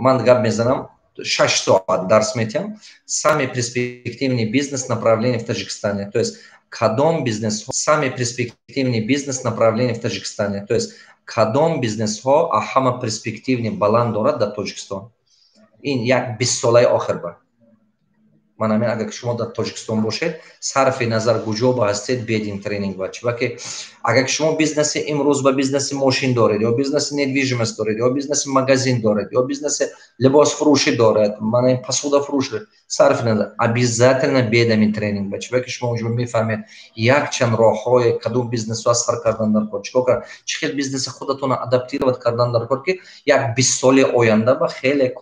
ман гап мезанам, 6 соат дарс метиҳам. Самый перспективный бизнес направление в Таджикистане. То есть кадом бизнесҳо самый перспективный бизнес направление в Таджикистане. То есть кадом бизнесҳо ҳама перспективни баланд дорад дар Тоҷикистон. Ин як 20 солаи охир ба. Ман ҳамин агар шумо дар Тоҷикистон бошед, сарфи назар куҷо ба ҳастед бедин тренинг ба. Чунки агар шумо бизнеси имрӯз ба бизнеси мошин доред, ё бизнеси недвижимост доред, ё бизнеси магазин доред, ё бизнеси либосфурӯшӣ доред, мана посудофурӯш, сарфи назар обязательно бед ҳамин тренинг ба. Чунки шумо уҷба мефаҳмед якчанд роҳҳои кадом бизнесҳо сар кардан дар кор, чикор кард, чӣ хел бизнеси худатонро адаптировать кардан дар кор ки як 20 соли оянда ба хеле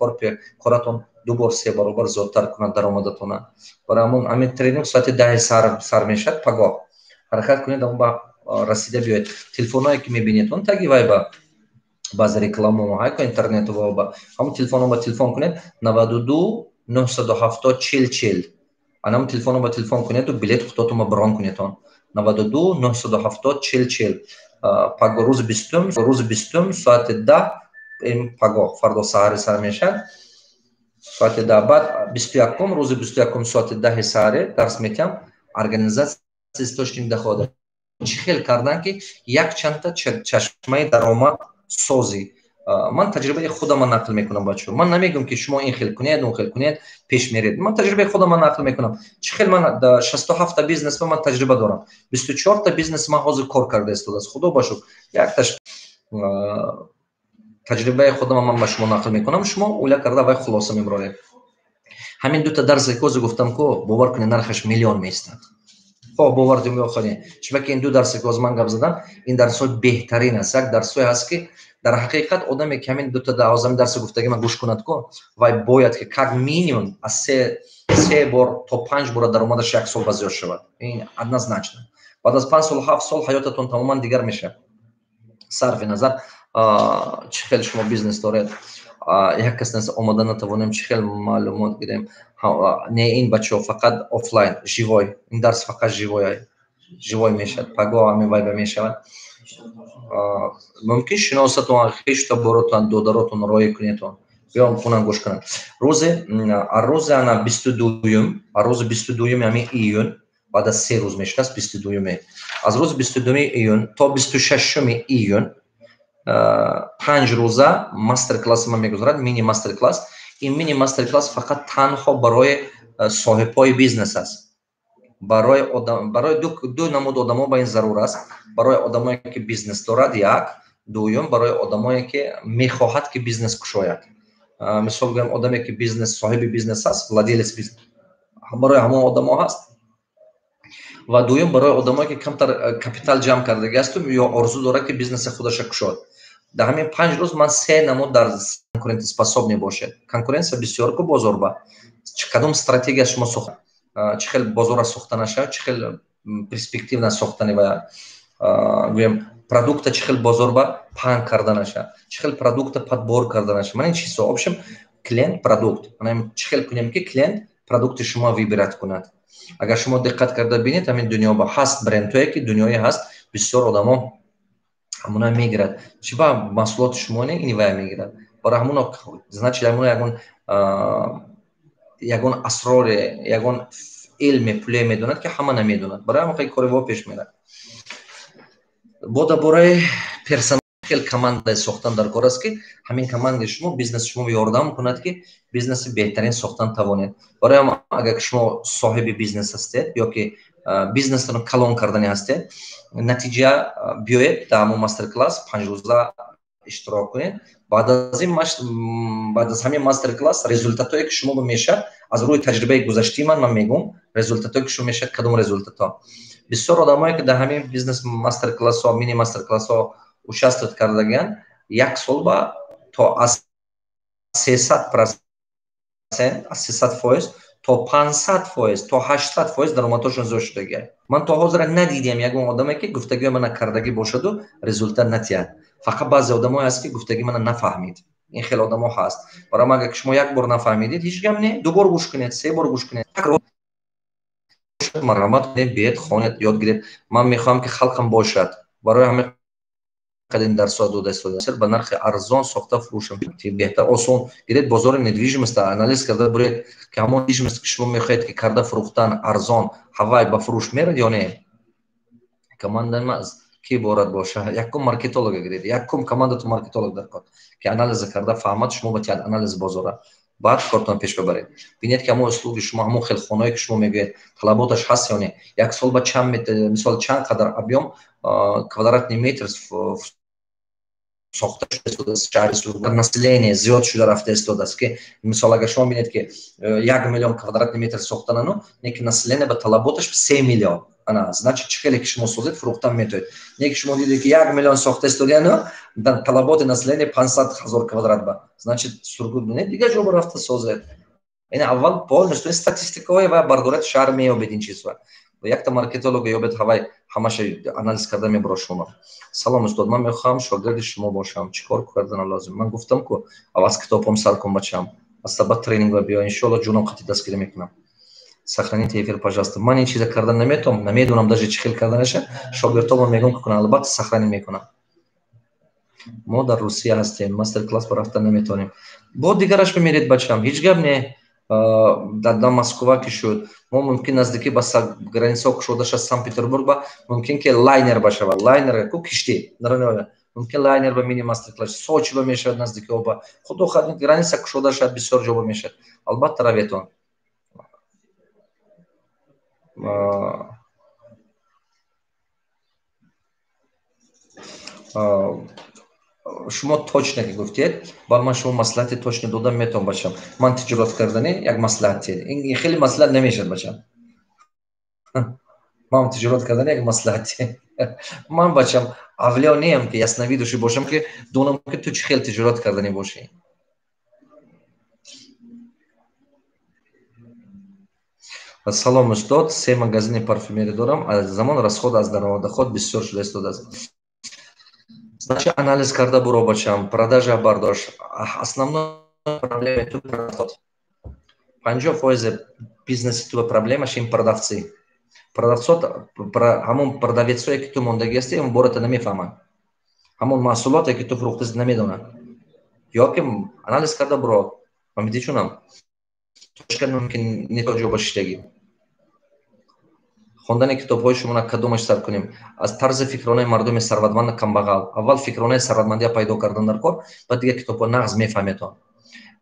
коратон 2 бор 3 баробар зиёдтар кунад даромадатона. Барои ҳамин тренинг соати 10 сар мешавад. Пагоҳ ҳаракат кунед ба расида биёед. Телефонҳое ки мебинед он таги вай ба баъзе рекламаҳо ҳай интернету ба ҳамон телефонҳо ба телефон кунед 92 970 40 40. анам телефонҳо ба телефон кунеду билет худотонро брон кунедон 92 970 40 40. Пагоҳ рӯзи 20 соати 10 ин пагоҳ фардо саҳари сар мешавад. Соати 10 баъд 21 рӯзи 21 соати 10 саҳари дарс метиҳам. Организация источник дохода. Чӣ хел кардан ки якчандта чашмаи даромад созӣ. Ман таҷрибаи худамро нақл мекунам бачаҳо. Ман намегӯям ки шумо ин хел кунед, он хел кунед, пеш меред. Ман таҷрибаи худамро нақл мекунам. Чӣ хел ман 67 та бизнес ман таҷриба дорам. 24 та бизнес ман ҳозир кор карда истодааст. Худо ба шукр. Якташ таҷрибаи худамро ман ба шумо нақл мекунам. Шумо оила карда вай хулоса мебаред. Ҳамин дута дарсе ки ҳозир гуфтам ко бовар кунед нархаш миллион меистад. хоҳ бовар дум ё хонед. Чунки ин ду дарсе ки ҳозир ман гап задам, ин дарсҳои беҳтарин аст. Як дарсҳое ҳаст ки дар ҳақиқат одаме ки ҳамин дута ҳозир дарси гуфтагима гӯш кунад ко вай бояд ки как минимум аз 3 бор то 5 бора даромадаш як сол ба зиёд шавад. Ин однозначно. Баъд аз 5 сол 7 сол ҳаётатон тамоман дигар мешавад. Сарфи назар чӣ хел шумо бизнес доред. Як кас нест омода натавонем чӣ хел маълумот гирем. Не ин бачаҳо фақат офлайн живой. Ин дарс фақат живой мешавад. Пагоҳ ҳамин вайба мешавад. мумкин шиносатон хешта боротан додаротон роя кунетон биом хунан гӯш кунам. Рӯзи ана 22 рӯзи 22 ами июн баъд аз 3 рӯз мешинас 22 аз рӯзи 22 июн то 26 июн 5 рӯза мастер класс ман мегузарад, мини мастер класс. ин мини мастер класс фақат танҳо барои соҳибҳои бизнес аст. барои ду намуд одамо ба ин зарур аст. барои одамое ки бизнес дорад як, дуюм барои одамое ки мехоҳад ки бизнес кушояд. мисол гӯям одаме ки бизнес соҳиби бизнес аст, владелец бизнес, барои ҳамон одамо ҳаст. ва дуюм барои одамое ки камтар капитал ҷамъ кардагиасту ё орзу дорад ки бизнеси худаша кушод. дар ҳамин 5 рӯз ман 3 намуд дар конкурентоспособне бошед. Конкуренсия бисёр ку бозорба. Кадом стратегия шумо сохта? Чӣ хел бозора сохта наша? Чӣ хел перспективна сохтани ва гӯям продукта чӣ хел бозорба паҳн карда наша? Чӣ хел продукта подбор карда наша? Ман ин чизо обшам клиент продукт. Манам чӣ хел кунем ки клиент продукти шумо вибират кунад. Агар шумо диққат карда бинед ҳамин дунё ҳаст брендҳое ки дунёе ҳаст бисёр одамо ҳамуна мегирад. Чӣ ба маҳсулоти шумо не ин вай мегирад. Барои ҳамуна значит ягон асроре, ягон илме пуле медонад ки ҳама намедонад. Барои ҳамин хеле кори во пеш мерад. Бода бораи персонал хеле команда сохтан дар кор аст ки ҳамин командаи шумо бизнеси шумо ёрдам кунад ки бизнеси беҳтарин сохтан тавонед. Барои ҳамин агар шумо соҳиби бизнес ҳастед ё ки бизнесро калон кардани ҳастед, натиҷа биёед дар ҳамон мастер класс 5 рӯза иштирок кунед. баъд аз ҳамин мастер класс результатое ки шумо мешавад аз рӯи таҷрибаи гузаштаи ман мегӯям результатое ки шумо мешавад кадом результатҳо. бисёр одамое ки дар ҳамин бизнес мастер классҳо мини мастер классҳо участвовать кардагиянд як сол ба то аз 300% аз 300% то 500% то 800% даромадҳошон зиёд шудагиянд. ман то ҳозир надидем ягон одаме ки гуфтагиҳои мана кардагӣ бошаду результат натиҳад. фақат баъзе одамое ҳаст ки гуфтагии мана нафаҳмид. ин хеле одамо ҳаст. барои агар шумо як бор нафаҳмидед ҳеҷ гап не, ду бор гӯш кунед, 3 бор гӯш кунед, марҳамат кунед, биед хонед, ёд гиред. ман мехоҳам ки халқам бошад. барои ҳамин қадим дарсҳо дода ба нархи арзон сохта фурӯшам беҳтар осон гиред бозори недвижимост анализ карда буред ки ҳамон недвижимост ки шумо мехоҳед ки карда фурӯхтан арзон ҳавай ба фурӯш мерад ё не. команда аст ки иборат боша. Якум маркетолога гиред, якум командатон маркетолог дар кор ки анализа карда фаҳмад шумо ба тиҳад анализ бозора. баъд кортон пеш бабаред. бинед ки ҳамон услуги шумо ҳамон хелхонаое ки шумо мегӯед талаботаш ҳаст ё не. як сол ба чанд мисол чанд қадар объем квадратный метр сохта шудааст шаҳри Сургут. население зиёд шуда рафта истодааст ки мисол агар шумо бинед ки 1 миллион квадратный метр сохтанану неки население ба талаботаш 3 миллион ана значит чӣ хеле ки шумо созед фурӯхтан метавонед. неки шумо дидед ки 1 миллион сохта истодану талаботи население 500 000 квадрат ба значит Сургут бинед дигар ҷо рафта созед. ин аввал полностью статистикаҳои ва бардорат шаҳр меёбед ин чизва. якта маркетолога ёбед ҳавай ҳамаша анализ карда мебурад шумо. салом устод, ман мехоҳам шогирди шумо бошам. чӣ кор кардан лозим? ман гуфтам ку аз китобҳом сар кун бачам. аз сабат тренингва биё иншоалло ҷуном қати дастгирӣ мекунам. сохраните эфир пожалуйста. ман ин чиза кардан наметавонам, намедонам даже чӣ хел карда наша. шогирдҳомам мегӯям ки кунанд, албатта сохранӣ мекунам. мо дар Русия ҳастем, мастер класс рафта наметавонем. бо дигараш бимеред бачам, ҳеҷ гап не. дар Москва ки шуд, мо мумкин наздикӣ ба граница кушода шуд Санкт-Петербург ба мумкин ки лайнер башавад. лайнер ку киштӣ мумкин лайнер ба мини мастер класс Сочи ба мешавад наздикӣ оба. худо хад граница кушода шуд бисёр ҷо ба мешавад. албатта раветон. шумо точно ки гуфтед ба ман шумо маслиҳати точно додам метавонам бачам. ман тиҷорат кардани як маслиҳати ин хеле маслиҳат намешад бачам. ман тиҷорат кардани як маслиҳати ман бачам авлиё неам ки яснавӣ дошта бошам ки донам ки ту чӣ хел тиҷорат кардани бошӣ. салом устод, 3 магазини парфюмерия дорам. аз замон расход аз даромадход бисёр шуда истодааст. значит анализ карда буро бачам, продажа бардош. основной проблема ту продавцот. 50% бизнеси ту проблемаш ин продавци. ҳамон продавецое ки ту мондагӣ ҳастӣ он бората намефаҳманд, ҳамон маҳсулоте ки ту фурӯхтаст намедонанд. ё ки анализ карда бирод фаҳмидӣ чунам точка мумкин не то ҷо ба шиштагӣ. хондани китобҳои шумона кадомаш сар кунем? Аз тарзи фикронаи мардуми сарватманд камбағал. Аввал фикронаи сарватмандия пайдо кардан дар кор, баъд дигар китобҳо нағз мефаҳмед.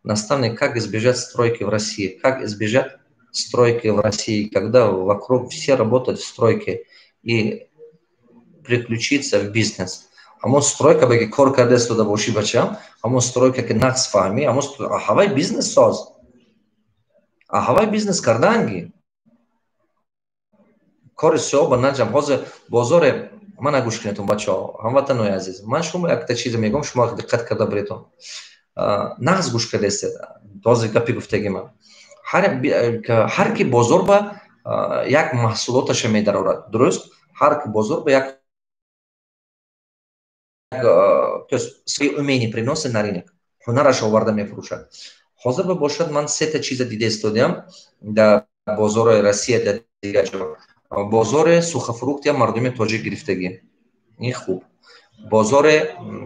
Наставник, как избежать стройки в России? Как избежать стройки в России, когда вокруг все работают в стройке и приключиться в бизнес? Ҳамон стройка беги кор кардест дода бошӣ бачам, ҳамон стройка ки нағз фаҳмӣ, ҳавай бизнес соз, ҳавай бизнес карданги кори сиёба наҷам. Ҳозир бозоре мана гӯш кунедтон бачаҳо, ҳамватанои азиз, ман шумо якта чизе мегӯям, шумо диққат карда биредтон. нағз гӯш кардестед ҳозир гапи гуфтагима. ҳар ки бозор ба як маҳсулоташа медарорад, дуруст? ҳар ки бозор ба як свои умения приносит на рынок, ҳунараш оварда мефурӯшад. ҳозир бошад ман сета чиза дида истодиам дар бозори Россия, дар дигар ҷо. бозори сухофруктия мардуми тоҷик гирифтагӣ, ин хуб. бозори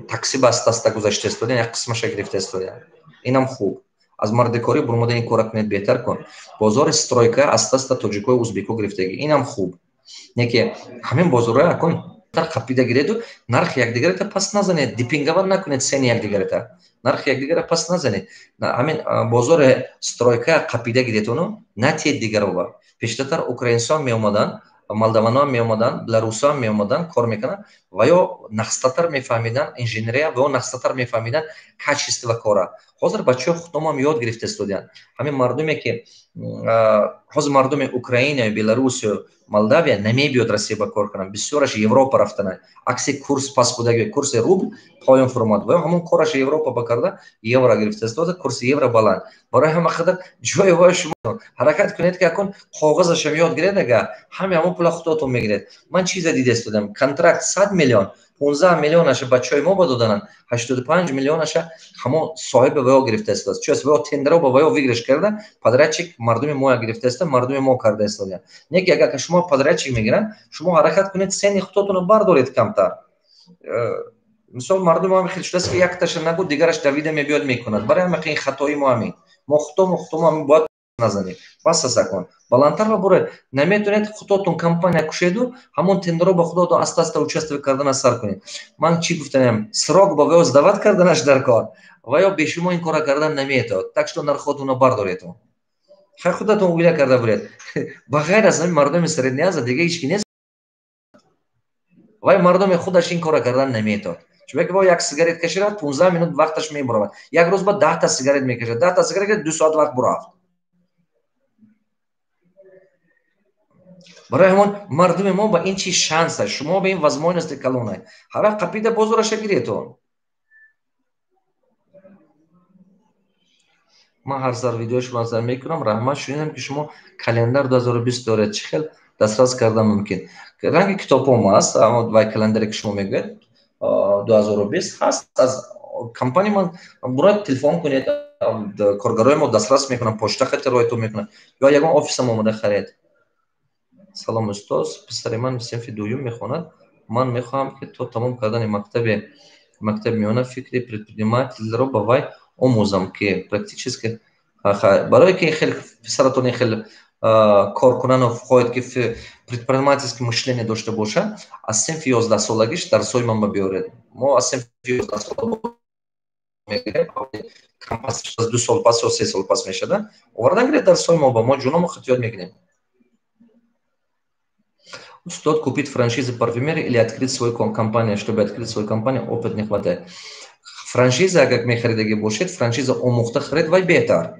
такси баста гузашта истодиам, як қисмаша гирифта истодиам, инам хуб. аз мардикорӣ бурмода ин кора кунед беҳтар кун. бозори стройка аста тоҷико узбеко гирифтагӣ, инам хуб. неки ҳамин бозорҳои акун қапида гиреду нарх якдигарата паст назанед, дипингавар накунед сени якдигарата, нарх якдигара паст назанед. ҳамин бозори стройка қапида гиретону натиед дигарова. пештартар украинсоам меомаданд, молдаваноам меомаданд, беларусоам меомаданд кор мекунанд ва ё нахстатар мефаҳмиданд инженерия ва ё нахстатар мефаҳмиданд качество кора. ҳозир бачаҳои худомам ёд гирифта истодианд. ҳамин мардуме ки ҳозир мардуми Украина, Беларусию, Молдавия намебиёд Россия ба кор кунанд, бисёраш Европа рафтананд. акси курс паст будаги курси рубл поён фурмад ва ҳамон кораш Европа ба карда евро гирифта истода, курси евро баланд. барои ҳама қадар ҷои вой шумо ҳаракат кунед ки акун коғазашам ёд гиред, ага ҳами ҳамон пула худотон мегиред. ман чиза дида истодам, контракт 100 миллион, 15 миллионаша бачаҳои мо ба додананд, 85 миллионаша ҳамон соҳиби ва ё гирифта истодааст. чӯ аст ва ё тендеро ба ва ё выигрыш карда, подрядчик мардуми моя гирифта истода, мардуми мо карда истоданд. неки агар шумо подрядчик мегиранд, шумо ҳаракат кунед сени худотонро бардоред камтар. мисол мардуми ҳамин хел шудааст ки якташа нагӯ дигараш давида мебиёд мекунад. барои ҳамин қин хатои мо ҳамин. мо худомо ҳамин бояд назанед. бас асакун. баландтар ва буре наметонед худотон компания кушеду ҳамон тендеро ба худотон аста участвие кардана сар кунед. ман чӣ гуфтанам? срок ба вё сдават карданаш дар кор ва ё бешумо ин кора кардан наметавад. так што нархотонро бардоред. хай худатон уила карда буред. ба ғайр аз ҳамин мардуми средний азия дига ҳеч ки нест. вай мардуми худаш ин кора кардан наметавад. чунки ки во як сигарет каширад 15 минут вақташ мебуравад. як рӯз ба 10 та сигарет мекашад. 10 та сигарет 2 соат вақт бурафт. барои ҳамон мардуми мо ба ин чи шанс аст, шумо ба ин возможности калонай. ҳара қапида бозораша гиретон. ман ҳар сар видеои шумо назар мекунам. раҳмат, шунидам ки шумо календар 2020 доред. чӣ хел дастрас кардан мумкин? ранги китобҳом аст, вай календаре ки шумо мегӯед 2020 ҳаст. аз компания ман буред телефон кунед, коргарои мо дастрас мекунам, почта хати роҳатон мекунам ё ягон офисам омода харед. салом устоз, писари ман синфи дуюм мехонад. ман мехоҳам ки то тамом кардани мактаби миёна фикри предпринимательро ба вай омӯзам ки практически барое ки хеле писаратон хеле коркунанов хоҳед ки предпринимательски мышление дошта бошад, аз синфи 11 солагиш дарсҳои ман ба биёред. мо аз синфи 11 сола мегирем, кампас 2 сол пас ё 3 сол пас мешада, овардан гиред дарсҳои мо ба мо ҷуномо хатиёд мегирем. Стоит купить франшизы парфюмерии или открыть свою компанию? Чтобы открыть свою компанию, опыт не хватает. Франшиза, как мы хридаги бушет, франшиза омухта хрид вай бетар.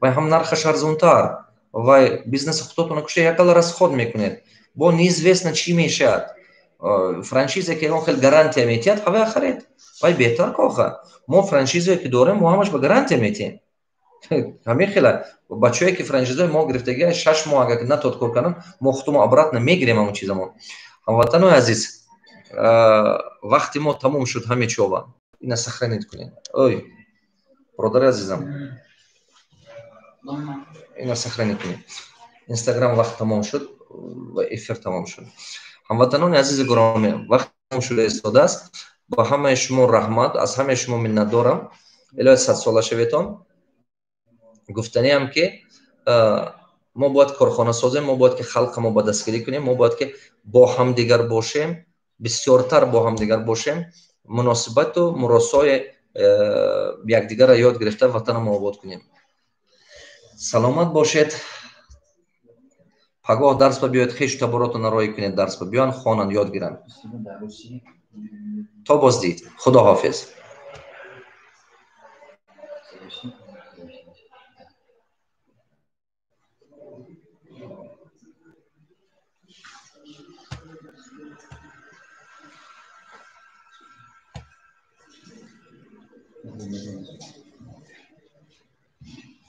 Вай хам нархаш арзунтар. Вай бизнес хто-то на куше якал расход мекунет. Бо неизвестно чи мешад. Франшиза ки он хел гарантия метият, хавай хрид. Вай бетар коха. Мо франшиза ки дорем, мо ҳамаш ба гарантия метием. ҳамин хела бачаҳое ки франшизаи мо гирифтагиа 6 моҳ агар натод кор канан, мо худумо обратно мегирем ҳамон чизамо. ҳамватанои азиз, вақти мо тамом шуд ҳамечова. ина сохранить кунед. ой, бародари азизам, ина сохранить кунед. Инстаграм вақт тамом шуд. و افر تمام شد. هموطنان عزیز گرامی، وقت تمام شده است. با همه شما رحمت، از همه شما منت دارم. الهی 100 ساله شویتان. گفتنی هم که ما باید کارخانه سازیم، ما باید که خلق ما با دستگیری کنیم، ما باید که با هم دیگر باشیم، بسیارتر با هم دیگر باشیم، مناسبت و مراسای یکدیگر را یاد گرفته وطن ما آباد کنیم. سلامت باشید. پگاه درس بیاید، خویش تباراتون رای کنید، درس بیان خوانند، یاد گیرند. تا بازدید. خدا حافظ.